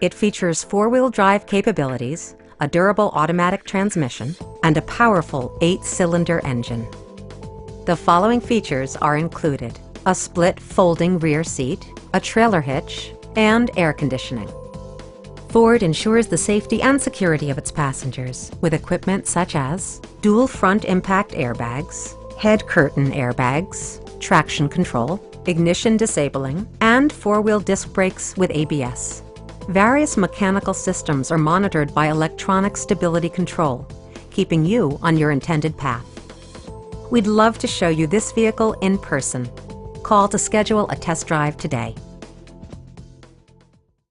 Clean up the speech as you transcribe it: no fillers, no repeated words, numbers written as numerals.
It features four-wheel drive capabilities, a durable automatic transmission, and a powerful 8-cylinder engine. The following features are included: a split folding rear seat, a trailer hitch, and air conditioning. Ford ensures the safety and security of its passengers with equipment such as dual front impact airbags, head curtain airbags, traction control, ignition disabling, and four-wheel disc brakes with ABS. Various mechanical systems are monitored by electronic stability control, keeping you on your intended path. We'd love to show you this vehicle in person. Call to schedule a test drive today.